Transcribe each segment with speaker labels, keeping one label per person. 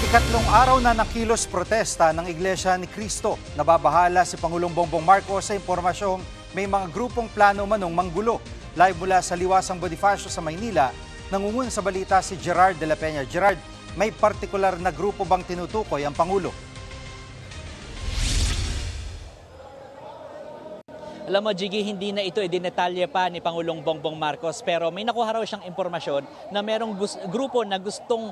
Speaker 1: Ikatlong araw na nakilos protesta ng Iglesia ni Cristo. Nababahala si Pangulong Bongbong Marcos sa impormasyong may mga grupong plano manong manggulo. Live mula sa Liwasang Bonifacio sa Maynila, nangungun sa balita si Gerard de la Peña. Gerard, may partikular na grupo bang tinutukoy ang Pangulo?
Speaker 2: Alam mo, Jiggy, hindi na ito idinetalye pa ni Pangulong Bongbong Marcos, pero may nakuha raw siyang impormasyon na merong grupo na gustong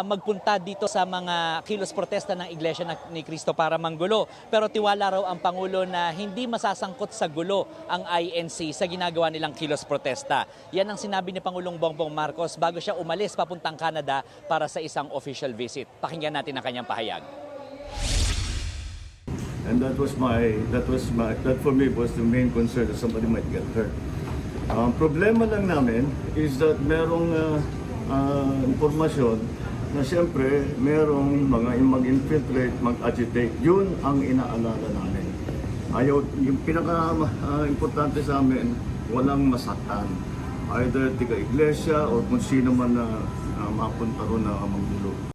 Speaker 2: magpunta dito sa mga kilos protesta ng Iglesia ni Cristo para manggulo. Pero tiwala raw ang Pangulo na hindi masasangkot sa gulo ang INC sa ginagawa nilang kilos protesta. Yan ang sinabi ni Pangulong Bongbong Marcos bago siya umalis papuntang Canada para sa isang official visit. Pakinggan natin ang kanyang pahayag.
Speaker 3: And that for me was the main concern that somebody might get hurt. Problema lang namin is that merong impormasyon na siyempre merong mga mag-infiltrate, mag-agitate. Yun ang inaalala namin. Yung pinaka-importante sa amin, walang masaktan. Either tiga-iglesia o kung sino man na mapunta ron na manggulo.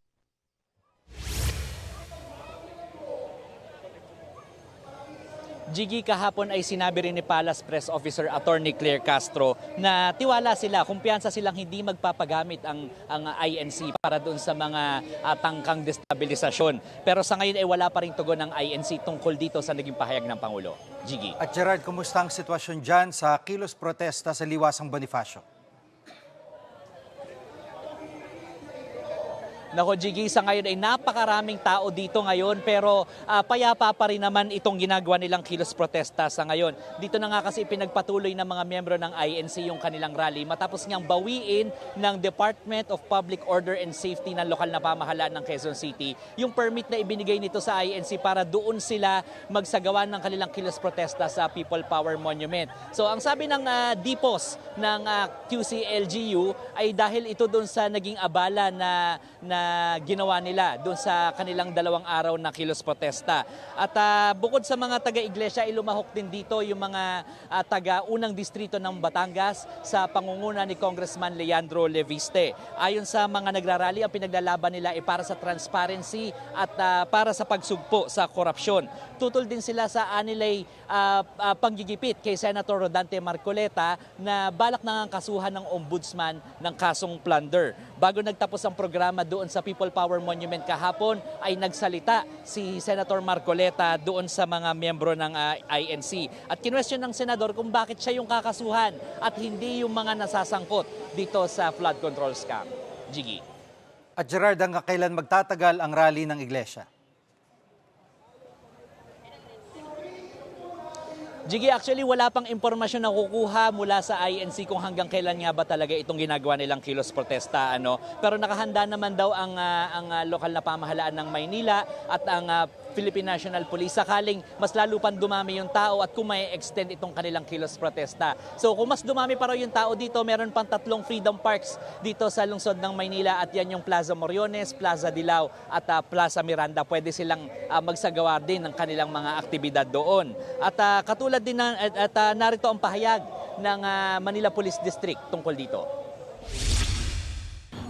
Speaker 2: Jiggy, kahapon ay sinabi rin ni Palace Press Officer Attorney Claire Castro na tiwala sila, kumpiyansa silang hindi magpapagamit ang INC para doon sa mga tangkang destabilisasyon. Pero sa ngayon ay wala pa rin tugon ng INC tungkol dito sa naging pahayag ng Pangulo. Jiggy.
Speaker 1: At Gerard, kumusta ang sitwasyon dyan sa kilos protesta sa Liwasang Bonifacio?
Speaker 2: Nako, Jiggy, sa ngayon ay napakaraming tao dito ngayon pero payapa pa rin naman itong ginagawa nilang kilos protesta sa ngayon. Dito na nga kasi pinagpatuloy ng mga miyembro ng INC yung kanilang rally matapos niyang bawiin ng Department of Public Order and Safety ng lokal na pamahalaan ng Quezon City yung permit na ibinigay nito sa INC para doon sila magsagawa ng kanilang kilos protesta sa People Power Monument. So ang sabi ng DPOS ng QC-LGU ay dahil ito doon sa naging abala na ginawa nila doon sa kanilang 2 araw na kilos protesta. At bukod sa mga taga-iglesia, ilumahok din dito yung mga taga-unang distrito ng Batangas sa pangunguna ni Congressman Leandro Leviste. Ayon sa mga nagrarally, ang pinaglalaban nila ay para sa transparency at para sa pagsugpo sa korupsyon. Tutol din sila sa anilay panggigipit kay Senator Rodante Marcoleta na balak nang kasuhan ng ombudsman ng kasong plunder. Bago nagtapos ang programa doon sa People Power Monument kahapon ay nagsalita si Senator Marcoleta doon sa mga miyembro ng INC. At kinwestiyon ng senador kung bakit siya yung kakasuhan at hindi yung mga nasasangkot dito sa flood control scam. Jiggy.
Speaker 1: At Gerard, hanggang kailan magtatagal ang rally ng Iglesia?
Speaker 2: Jiggy, actually wala pang impormasyon na kukuha mula sa INC kung hanggang kailan nga ba talaga itong ginagawa nilang kilos protesta. Pero nakahanda naman daw ang lokal na pamahalaan ng Maynila at ang Philippine National Police sakaling mas lalo pang dumami yung tao at kung may extend itong kanilang kilos protesta. So kung mas dumami pa raw yung tao dito, meron pang 3 Freedom Parks dito sa lungsod ng Maynila at yan yung Plaza Moriones, Plaza Dilao at Plaza Miranda. Pwede silang magsagawa din ng kanilang mga aktibidad doon. At katulad din narito ang pahayag ng Manila Police District tungkol dito.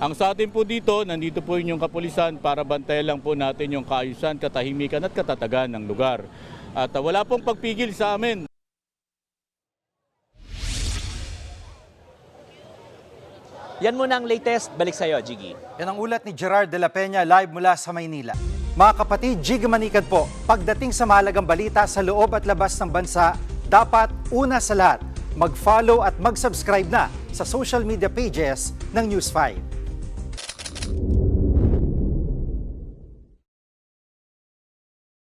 Speaker 4: Ang sa atin po dito, nandito po yung kapulisan para bantayan lang po natin yung kaayusan, katahimikan at katatagan ng lugar. At wala pong pagpigil sa amin.
Speaker 2: Yan muna ang latest. Balik sa iyo, Jiggy.
Speaker 1: Yan ang ulat ni Gerard de la Peña live mula sa Maynila. Mga kapatid, Jiggy Manikad po. Pagdating sa mahalagang balita sa loob at labas ng bansa, dapat una sa lahat, mag-follow at mag-subscribe na sa social media pages ng News 5.